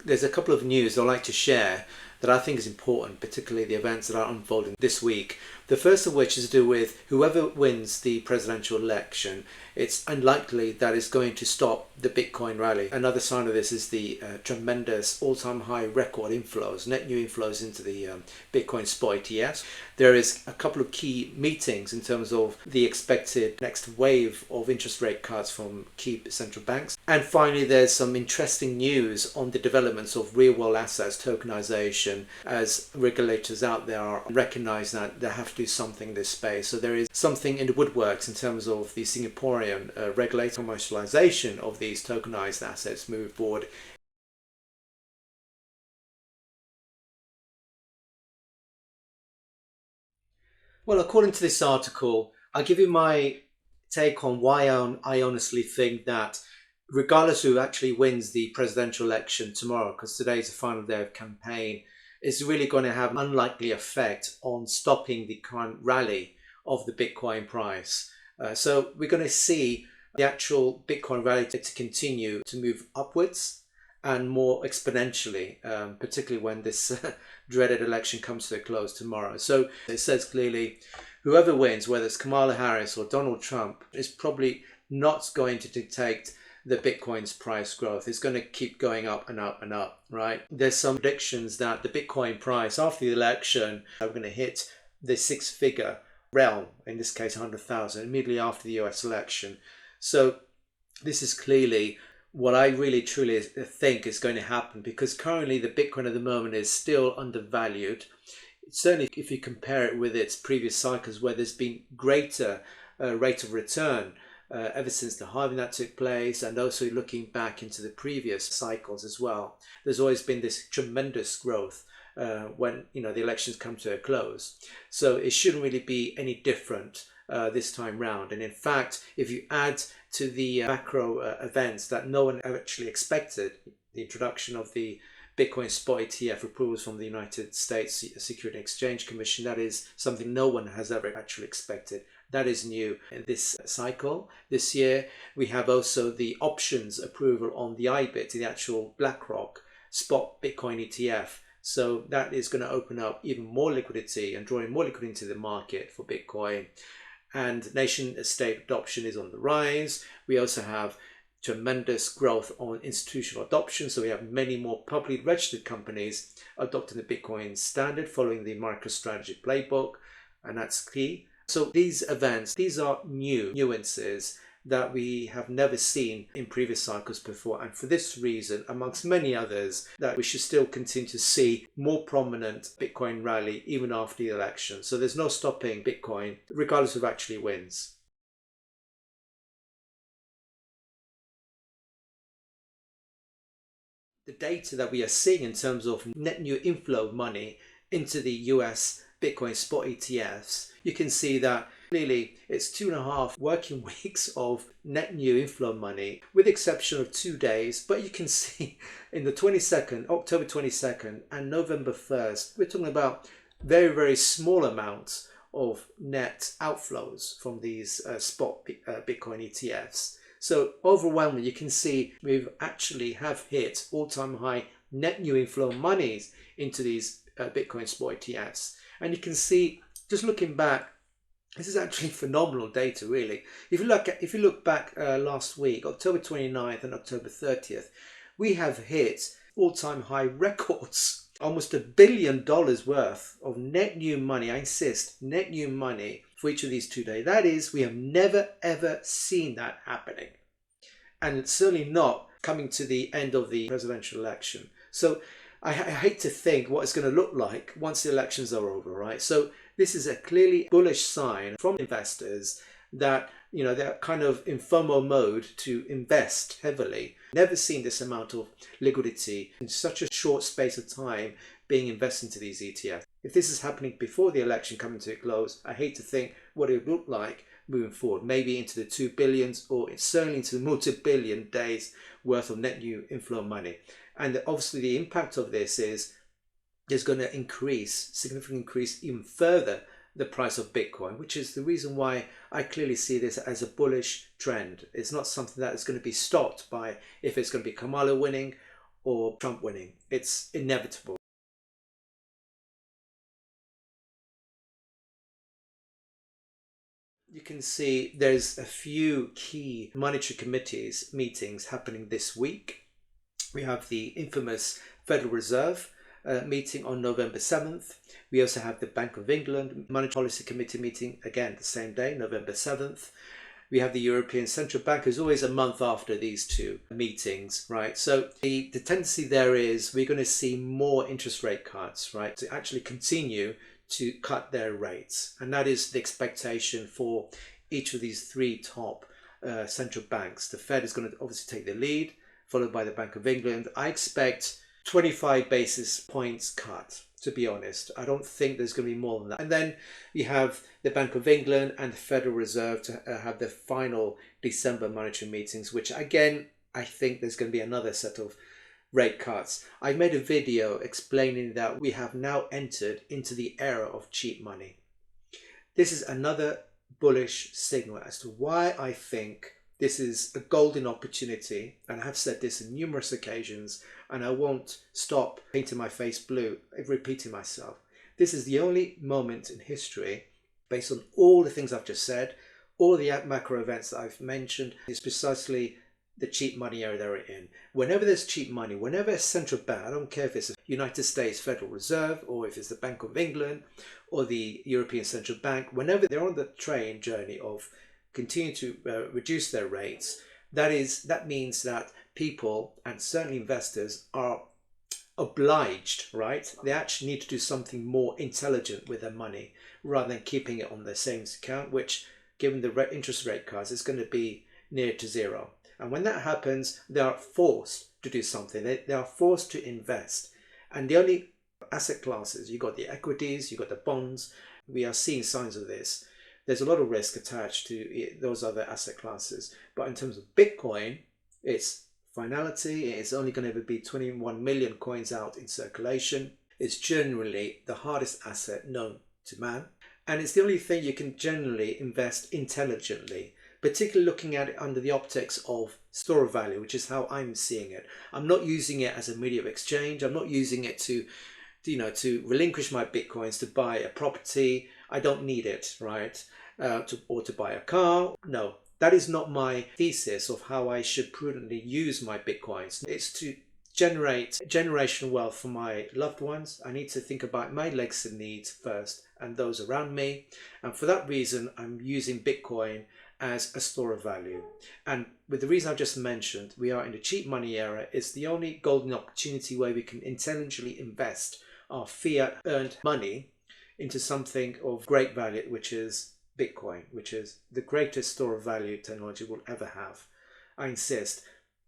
There's a couple of news I'd like to share that I think is important, particularly the events that are unfolding this week. The first of which is to do with whoever wins the presidential election. It's unlikely that it's going to stop the Bitcoin rally. Another sign of this is the tremendous all-time high record inflows, net new inflows into the Bitcoin spot ETFs. There is a couple of key meetings in terms of the expected next wave of interest rate cuts from key central banks. And finally, there's some interesting news on the developments of real-world assets, tokenization, as regulators out there are recognizing that they have to do something in this space. So there is something in the woodworks in terms of the Singaporean regulator commercialization of these tokenized assets moving forward. Well, according to this article, I'll give you my take on why I honestly think that regardless who actually wins the presidential election tomorrow, because today is the final day of campaign, is really going to have an unlikely effect on stopping the current rally of the Bitcoin price. So we're going to see the actual Bitcoin rally to continue to move upwards and more exponentially, particularly when this dreaded election comes to a close tomorrow. So it says clearly, whoever wins, whether it's Kamala Harris or Donald Trump, is probably not going to dictate the Bitcoin's price growth. It's going to keep going up and up and up, right? There's some predictions that the Bitcoin price after the election are going to hit the six-figure realm, in this case 100,000, immediately after the US election. So this is clearly what I really truly think is going to happen, because currently the Bitcoin at the moment is still undervalued. Certainly if you compare it with its previous cycles where there's been greater rate of return ever since the halving that took place, and also looking back into the previous cycles as well, there's always been this tremendous growth when the elections come to a close. So it shouldn't really be any different this time round. And in fact, if you add to the macro events that no one actually expected, the introduction of the Bitcoin spot ETF approvals from the United States Securities and Exchange Commission, that is something no one has ever actually expected. That is new in this cycle. This year, we have also the options approval on the IBIT, the actual BlackRock spot Bitcoin ETF. So that is going to open up even more liquidity and drawing more liquidity into the market for Bitcoin. And nation state adoption is on the rise. We also have tremendous growth on institutional adoption. So we have many more publicly registered companies adopting the Bitcoin standard following the MicroStrategy playbook, and that's key. So these events, these are nuances that we have never seen in previous cycles before. And for this reason, amongst many others, that we should still continue to see more prominent Bitcoin rally even after the election. So there's no stopping Bitcoin, regardless of who actually wins. The data that we are seeing in terms of net new inflow of money into the US Bitcoin spot ETFs, you can see that clearly it's 2.5 working weeks of net new inflow money, with the exception of 2 days. But you can see in the October 22nd and November 1st, we're talking about very, very small amounts of net outflows from these spot Bitcoin ETFs. So overwhelmingly, you can see we actually have hit all-time high net new inflow monies into these Bitcoin spot ETFs. And you can see, just looking back, this is actually phenomenal data, really. If you look back last week, October 29th and October 30th, we have hit all-time high records, almost $1 billion worth of net new money. I insist, net new money for each of these 2 days. That is, we have never ever seen that happening, and it's certainly not coming to the end of the presidential election. So I hate to think what it's going to look like once the elections are over, right? So this is a clearly bullish sign from investors that they're kind of in FOMO mode to invest heavily. Never seen this amount of liquidity in such a short space of time being invested into these ETFs. If this is happening before the election coming to a close, I hate to think what it would look like moving forward, maybe into the 2 billions or certainly into the multi-billion days worth of net new inflow money. And obviously the impact of this is going to significantly increase even further the price of Bitcoin, which is the reason why I clearly see this as a bullish trend. It's not something that is going to be stopped by if it's going to be Kamala winning or Trump winning. It's inevitable. You can see there's a few key monetary committees meetings happening this week. We have the infamous Federal Reserve meeting on November 7th. We also have the Bank of England Monetary Policy Committee meeting, again the same day, November 7th. We have the European Central Bank, who's always a month after these two meetings, right? So the tendency there is we're going to see more interest rate cuts, right, to actually continue to cut their rates. And that is the expectation for each of these three top central banks. The Fed is going to obviously take the lead, followed by the Bank of England. I expect 25 basis points cut, to be honest. I don't think there's going to be more than that. And then you have the Bank of England and the Federal Reserve to have their final December monetary meetings, which again, I think there's going to be another set of rate cuts. I made a video explaining that we have now entered into the era of cheap money. This is another bullish signal as to why I think this is a golden opportunity, and I have said this on numerous occasions, and I won't stop painting my face blue, repeating myself. This is the only moment in history, based on all the things I've just said, all the macro events that I've mentioned, is precisely the cheap money area they're in. Whenever there's cheap money, whenever a central bank, I don't care if it's the United States Federal Reserve or if it's the Bank of England or the European Central Bank, whenever they're on the train journey of continue to reduce their rates, that means that people and certainly investors are obliged, right? They actually need to do something more intelligent with their money rather than keeping it on their savings account, which given the interest rate cuts is going to be near to zero. And when that happens, they are forced to do something. They are forced to invest. And the only asset classes, you've got the equities, you've got the bonds. We are seeing signs of this. There's a lot of risk attached to those other asset classes. But in terms of Bitcoin, it's finality. It's only going to be 21 million coins out in circulation. It's generally the hardest asset known to man. And it's the only thing you can generally invest intelligently, particularly looking at it under the optics of store of value, which is how I'm seeing it. I'm not using it as a medium of exchange. I'm not using it to relinquish my Bitcoins to buy a property. I don't need it, right? Or to buy a car. No, that is not my thesis of how I should prudently use my Bitcoins. It's to generate generational wealth for my loved ones. I need to think about my legacy needs first and those around me. And for that reason, I'm using Bitcoin as a store of value. And with the reason I've just mentioned, we are in the cheap money era. It's the only golden opportunity where we can intelligently invest our fiat earned money into something of great value, which is Bitcoin, which is the greatest store of value technology we'll ever have. I insist,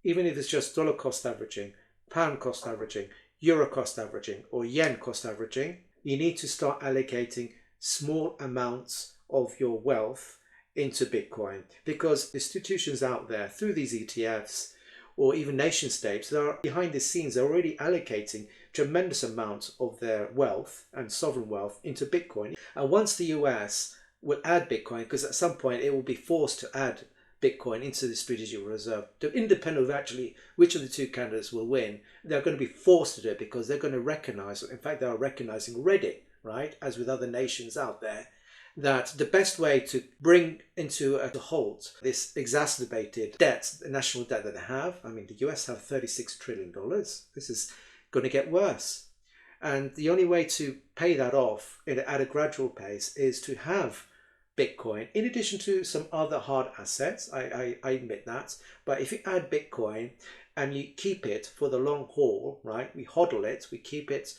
even if it's just dollar cost averaging, pound cost averaging, euro cost averaging, or yen cost averaging, you need to start allocating small amounts of your wealth into Bitcoin, because institutions out there through these ETFs or even nation states that are behind the scenes are already allocating tremendous amounts of their wealth and sovereign wealth into Bitcoin. And once the US will add Bitcoin, because at some point it will be forced to add Bitcoin into the strategic reserve, independent of actually which of the two candidates will win, they're going to be forced to do it because they're going to recognize, in fact they are recognizing already, right, as with other nations out there, that the best way to bring into a halt this exacerbated debt, the national debt that they have, I mean, the US have $36 trillion. This is going to get worse. And the only way to pay that off at a gradual pace is to have Bitcoin, in addition to some other hard assets, I admit that. But if you add Bitcoin and you keep it for the long haul, right, we hodl it, we keep it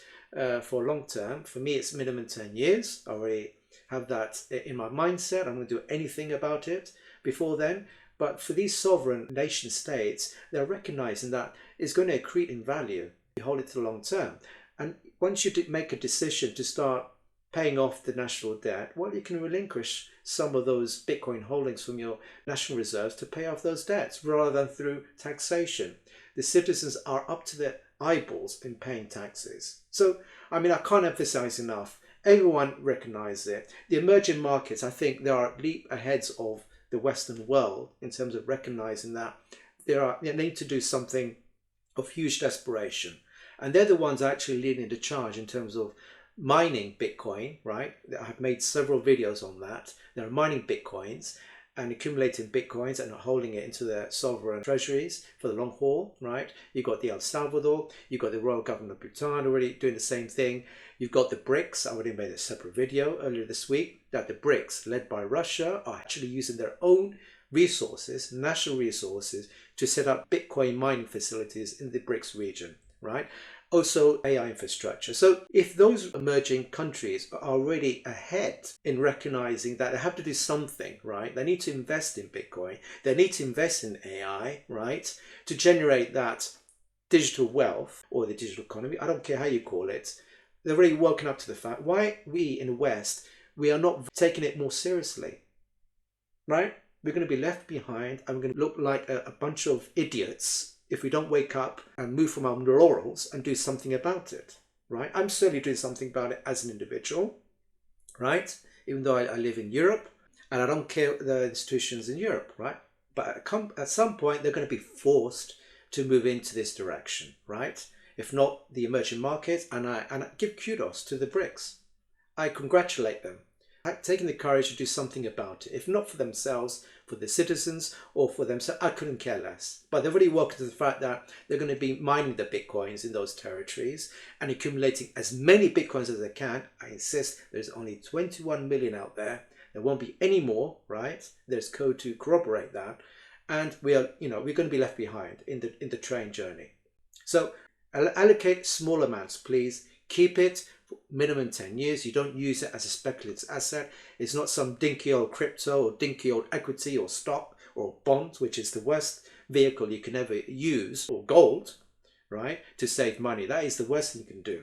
for long term. For me, it's minimum 10 years. I already have that in my mindset. I'm going to do anything about it before then. But for these sovereign nation states, they're recognizing that it's going to accrete in value. You hold it to the long term. And once you make a decision to start paying off the national debt, well, you can relinquish some of those Bitcoin holdings from your national reserves to pay off those debts rather than through taxation. The citizens are up to their eyeballs in paying taxes. So, I mean, I can't emphasize enough. Everyone recognizes it. The emerging markets, I think they are leap aheads of the Western world in terms of recognizing that they need to do something of huge desperation. And they're the ones actually leading the charge in terms of mining Bitcoin, right? I have made several videos on that. They're mining Bitcoins and accumulating Bitcoins and holding it into their sovereign treasuries for the long haul, right? You've got the El Salvador, you've got the Royal Government of Bhutan already doing the same thing. You've got the BRICS. I already made a separate video earlier this week that the BRICS, led by Russia, are actually using their own resources, national resources, to set up Bitcoin mining facilities in the BRICS region, right? Also AI infrastructure. So if those emerging countries are already ahead in recognizing that they have to do something, right? They need to invest in Bitcoin. They need to invest in AI, right? To generate that digital wealth or the digital economy. I don't care how you call it. They've already woken up to the fact why we in the West, we are not taking it more seriously, right? We're going to be left behind and we're going to look like a bunch of idiots if we don't wake up and move from our laurels and do something about it, right? I'm certainly doing something about it as an individual, right? Even though I live in Europe and I don't care the institutions in Europe, right? But at some point, they're going to be forced to move into this direction, right? If not the emerging markets, and I give kudos to the BRICS. I congratulate them. Taking the courage to do something about it, if not for themselves, for the citizens, or for themselves, I couldn't care less. But they've already woken to the fact that they're going to be mining the Bitcoins in those territories and accumulating as many Bitcoins as they can. I insist, there's only 21 million out there. There won't be any more, right? There's code to corroborate that. And we're going to be left behind in the train journey. So allocate small amounts, please. Keep it for minimum 10 years. You don't use it as a speculative asset. It's not some dinky old crypto or dinky old equity or stock or bond, which is the worst vehicle you can ever use, or gold, right, to save money. That is the worst thing you can do,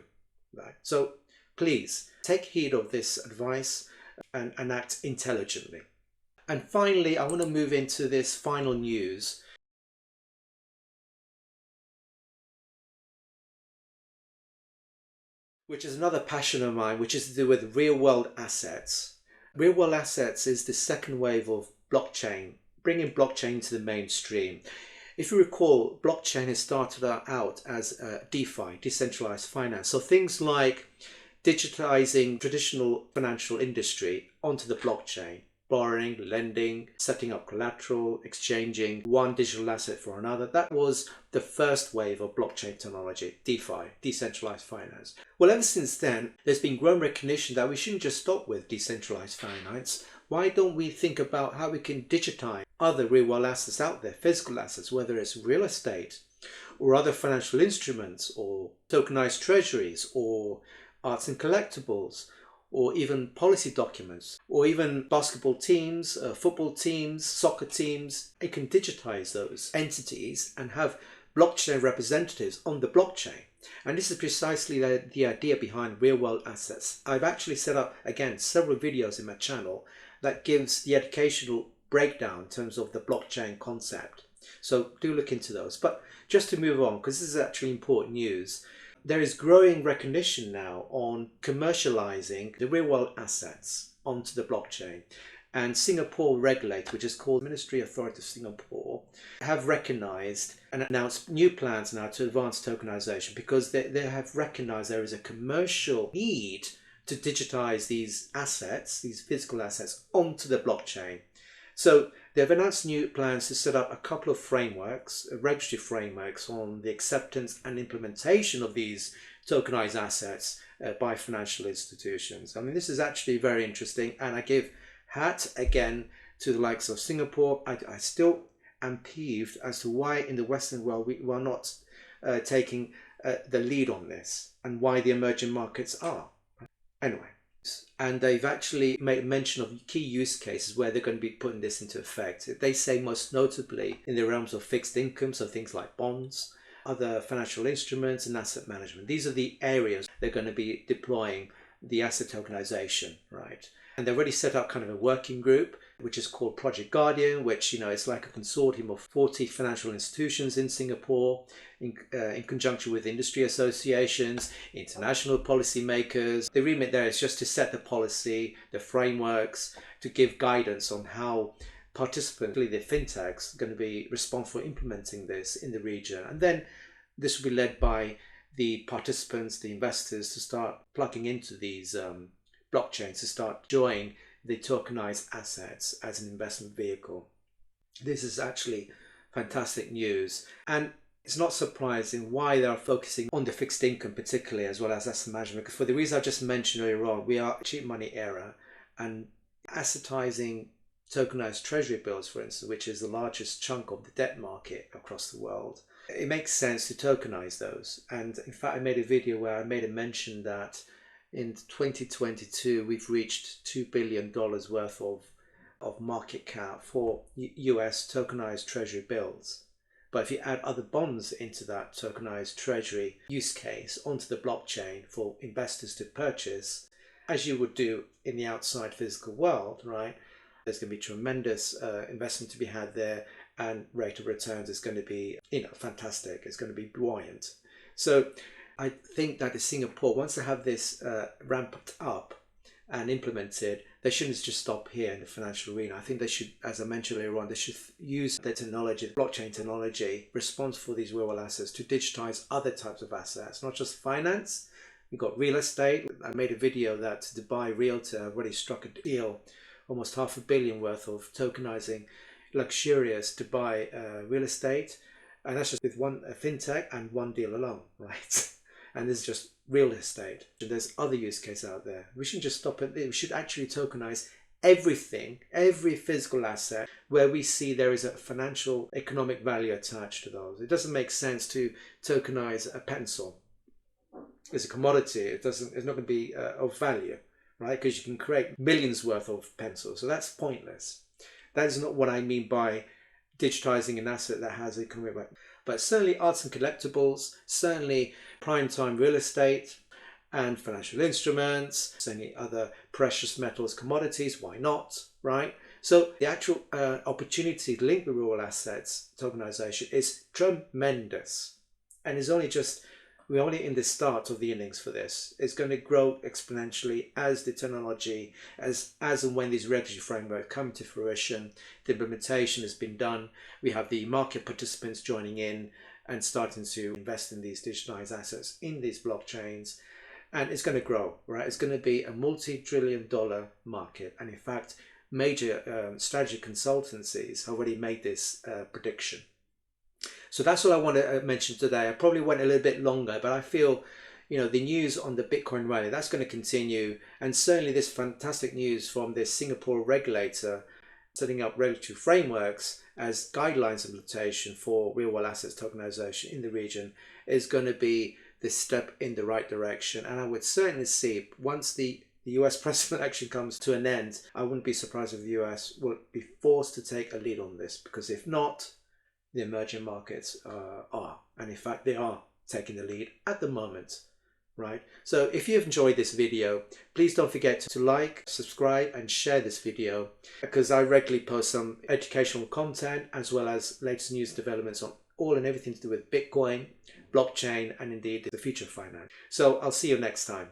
right? So please take heed of this advice and act intelligently. And finally, I want to move into this final news. Which is another passion of mine, which is to do with real world assets. Real world assets is the second wave of blockchain, bringing blockchain to the mainstream. If you recall, blockchain has started out as DeFi, decentralized finance. So things like digitizing traditional financial industry onto the blockchain, borrowing, lending, setting up collateral, exchanging one digital asset for another. That was the first wave of blockchain technology, DeFi, decentralized finance. Well, ever since then, there's been growing recognition that we shouldn't just stop with decentralized finance. Why don't we think about how we can digitize other real world assets out there, physical assets, whether it's real estate or other financial instruments or tokenized treasuries or arts and collectibles, or even policy documents, or even basketball teams, football teams, soccer teams. You can digitize those entities and have blockchain representatives on the blockchain. And this is precisely the idea behind real world assets. I've actually set up, again, several videos in my channel that gives the educational breakdown in terms of the blockchain concept. So do look into those. But just to move on, because this is actually important news, there is growing recognition now on commercializing the real world assets onto the blockchain. And Singapore Regulator, which is called Ministry Authority of Singapore, have recognized and announced new plans now to advance tokenization because they have recognized there is a commercial need to digitize these assets, these physical assets, onto the blockchain. So they've announced new plans to set up a couple of frameworks, regulatory frameworks on the acceptance and implementation of these tokenized assets by financial institutions. I mean, this is actually very interesting, and I give hat again to the likes of Singapore. I still am peeved as to why in the Western world we are not taking the lead on this, and why the emerging markets are. Anyway. And they've actually made mention of key use cases where they're going to be putting this into effect. They say most notably in the realms of fixed income, so things like bonds, other financial instruments and asset management. These are the areas they're going to be deploying the asset tokenization, right? And they've already set up kind of a working group, which is called Project Guardian, which, is like a consortium of 40 financial institutions in Singapore, in conjunction with industry associations, international policymakers. The remit there is just to set the policy, the frameworks, to give guidance on how participants, particularly the fintechs, are going to be responsible for implementing this in the region. And then This will be led by the participants, the investors, to start plugging into these blockchains, to start enjoying the tokenized assets as an investment vehicle. This is actually fantastic news, and it's not surprising why they are focusing on the fixed income particularly, as well as asset management, because for the reason I just mentioned earlier on, we are a cheap money era, and assetizing tokenized treasury bills, for instance, which is the largest chunk of the debt market across the world, it makes sense to tokenize those. And in fact, I made a video where I made a mention that in 2022 we've reached $2 billion worth of market cap for US tokenized treasury bills. But if you add other bonds into that tokenized treasury use case onto the blockchain for investors to purchase, as you would do in the outside physical world, right? There's going to be tremendous investment to be had there, and rate of returns is going to be, fantastic. It's going to be buoyant. So I think that in Singapore, once they have this ramped up and implemented, they shouldn't just stop here in the financial arena. I think they should, as I mentioned earlier on, they should use the technology, blockchain technology, responsible for these real assets, to digitize other types of assets, not just finance. We've got real estate. I made a video that Dubai Realtor have already struck a deal, almost $500 million worth of tokenizing luxurious Dubai real estate. And that's just with one fintech and one deal alone, right? And this is just real estate. There's other use cases out there. We shouldn't just stop at this. We should actually tokenize everything, every physical asset where we see there is a financial economic value attached to those. It doesn't make sense to tokenize a pencil. It's a commodity. It's not going to be of value, right? Because you can create millions worth of pencils. So that's pointless. That is not what I mean by digitizing an asset that has economic value. But certainly arts and collectibles, certainly prime time real estate and financial instruments, certainly other precious metals, commodities, why not, right? So the actual opportunity linked with real assets tokenization is tremendous, and is we're only in the start of the innings for this. It's going to grow exponentially as the technology, as and when these regulatory frameworks come to fruition, the implementation has been done. We have the market participants joining in and starting to invest in these digitalized assets in these blockchains. And it's going to grow, right? It's going to be a multi-trillion-dollar market. And in fact, major strategy consultancies have already made this prediction. So that's all I want to mention today. I probably went a little bit longer, but I feel, the news on the Bitcoin rally, that's going to continue. And certainly this fantastic news from this Singapore regulator setting up regulatory frameworks as guidelines implementation for real world assets tokenization in the region is going to be this step in the right direction. And I would certainly see, once the US president election comes to an end, I wouldn't be surprised if the US will be forced to take a lead on this, because if not, the emerging markets are, and in fact they are taking the lead at the moment, right? So if you've enjoyed this video, please don't forget to like, subscribe and share this video, because I regularly post some educational content as well as latest news developments on all and everything to do with Bitcoin, blockchain, and indeed the future of finance. So I'll see you next time.